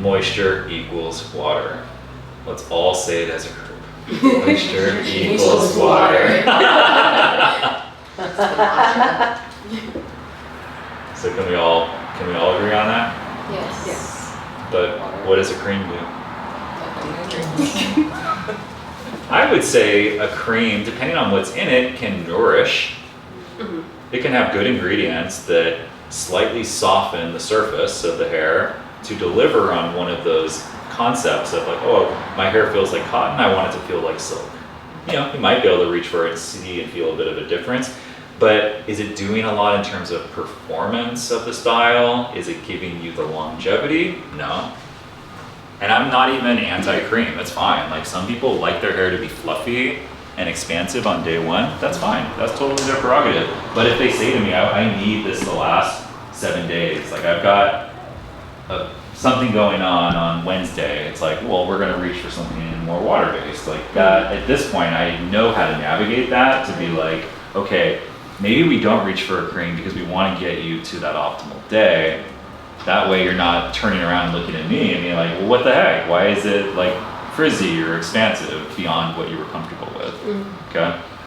Moisture equals water. Let's all say it as a group. Moisture equals water. So can we all agree on that? Yes. But what does a cream do? I would say a cream, depending on what's in it, can nourish. It can have good ingredients that slightly soften the surface of the hair to deliver on one of those concepts of like, oh, my hair feels like cotton, I want it to feel like silk. You know, you might be able to reach for it and see and feel a bit of a difference, but is it doing a lot in terms of performance of the style? Is it giving you the longevity? No. And I'm not even anti-cream, it's fine. Like some people like their hair to be fluffy and expansive on day one, that's fine. That's totally their prerogative. But if they say to me, I need this to last 7 days, like I've got something going on Wednesday, it's like, well, we're gonna reach for something more water-based. Like that, at this point, I know how to navigate that to be like, okay, maybe we don't reach for a cream because we wanna get you to that optimal day. That way you're not turning around and looking at me and being like, well, what the heck? Why is it like frizzy or expansive beyond what you were comfortable with? Okay.